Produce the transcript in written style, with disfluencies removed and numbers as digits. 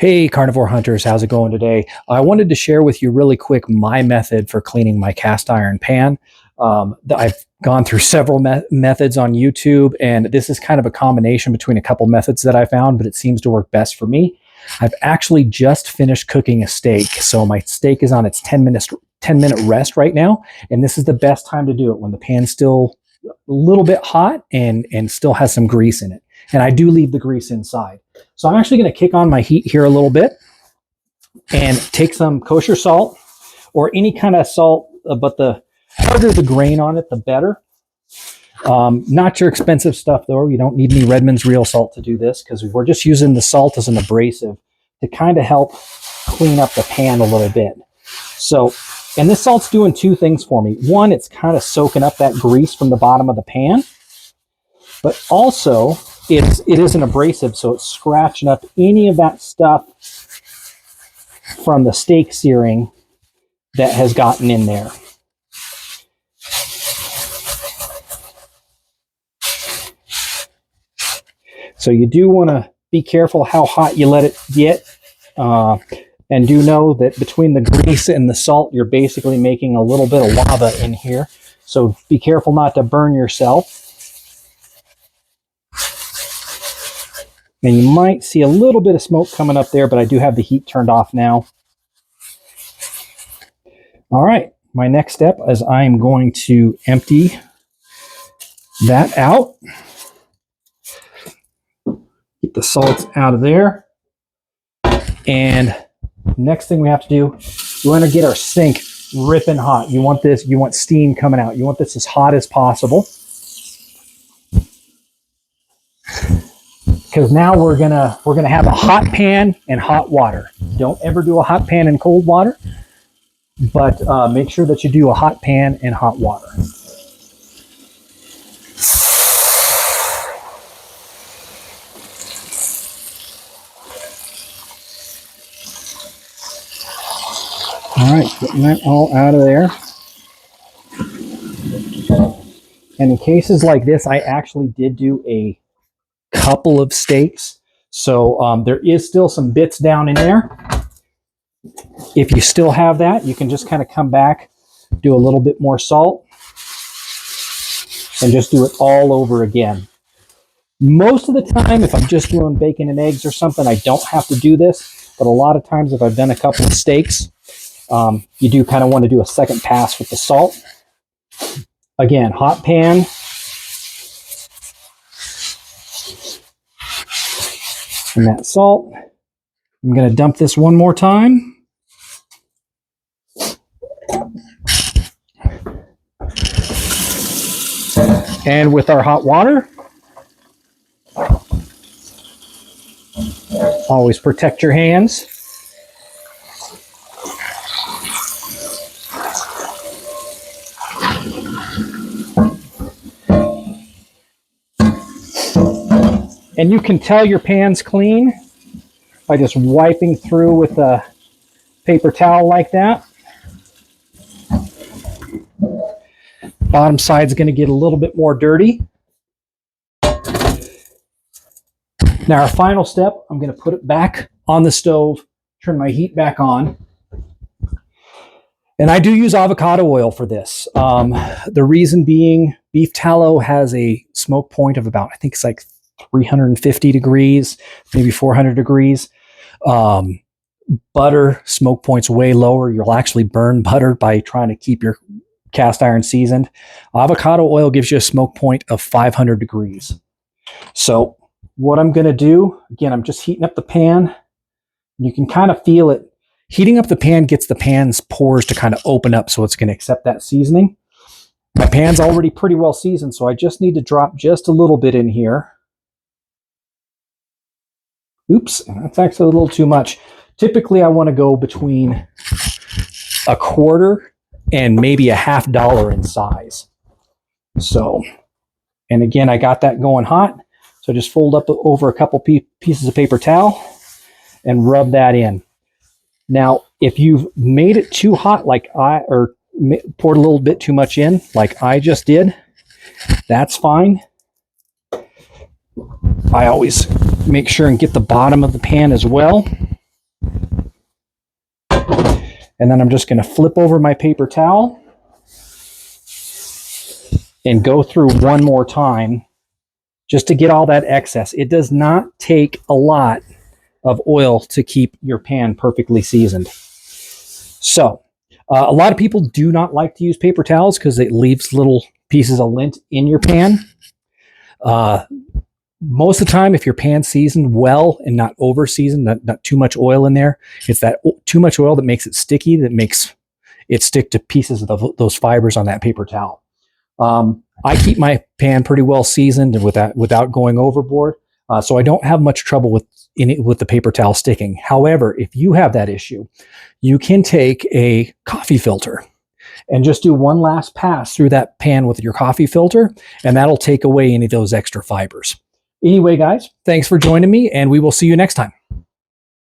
Hey, carnivore hunters, how's it going today? I wanted to share with you really quick my method for cleaning my cast iron pan. I've gone through several methods on YouTube, and this is kind of a combination between a couple methods that I found, but it seems to work best for me. I've actually just finished cooking a steak, so my steak is on its 10-minute rest right now, and this is the best time to do it when the pan's still a little bit hot and still has some grease in it. And I do leave the grease inside. So I'm actually going to kick on my heat here a little bit and take some kosher salt or any kind of salt, but the harder the grain on it, the better. Not your expensive stuff, though. You don't need any Redmond's real salt to do this because we're just using the salt as an abrasive to kind of help clean up the pan a little bit. So, and this salt's doing two things for me. One, it's kind of soaking up that grease from the bottom of the pan, but also it is an abrasive, so it's scratching up any of that stuff from the steak searing that has gotten in there. So you do want to be careful how hot you let it get, and do know that between the grease and the salt, you're basically making a little bit of lava in here. So be careful not to burn yourself. And you might see a little bit of smoke coming up there, but I do have the heat turned off now. All right, my next step is I'm going to empty that out. Get the salts out of there. And next thing we have to do, we want to get our sink ripping hot. You want steam coming out. You want this as hot as possible. Because now we're gonna have a hot pan and hot water. Don't ever do a hot pan and cold water, but make sure that you do a hot pan and hot water. All right, getting that all out of there. And in cases like this, I actually did do a couple of steaks, so there is still some bits down in there. If you still have that, you can just kind of come back, do a little bit more salt, and just do it all over again. Most of the time, if I'm just doing bacon and eggs or something, I don't have to do this, but a lot of times if I've done a couple of steaks, you do kind of want to do a second pass with the salt. Again, hot pan. And that salt. I'm going to dump this one more time. And with our hot water, always protect your hands. And you can tell your pan's clean by just wiping through with a paper towel like that. Bottom side's going to get a little bit more dirty. Now our final step, I'm going to put it back on the stove, turn my heat back on. And I do use avocado oil for this. The reason being, beef tallow has a smoke point of about, I think it's like 350 degrees, maybe 400 degrees. Butter smoke point's way lower. You'll actually burn butter by trying to keep your cast iron seasoned. Avocado oil gives you a smoke point of 500 degrees. So what I'm going to do, again, I'm just heating up the pan. You can kind of feel it. Heating up the pan gets the pan's pores to kind of open up, so it's going to accept that seasoning. My pan's already pretty well seasoned, so I just need to drop just a little bit in here. Oops, that's actually a little too much. Typically, I want to go between a quarter and maybe a $50 in size. So, and again, I got that going hot. So just fold up over a couple pieces of paper towel and rub that in. Now, if you've made it too hot, or poured a little bit too much in, like I just did, that's fine. I always make sure and get the bottom of the pan as well. And then I'm just going to flip over my paper towel and go through one more time just to get all that excess. It does not take a lot of oil to keep your pan perfectly seasoned. So a lot of people do not like to use paper towels because it leaves little pieces of lint in your pan. Most of the time, if your pan's seasoned well and not over seasoned, not too much oil in there, it's that too much oil that makes it sticky, that makes it stick to pieces of those fibers on that paper towel. I keep my pan pretty well seasoned and without going overboard, so I don't have much trouble with the paper towel sticking. However, if you have that issue, you can take a coffee filter and just do one last pass through that pan with your coffee filter, and that'll take away any of those extra fibers. Anyway, guys, thanks for joining me, and we will see you next time.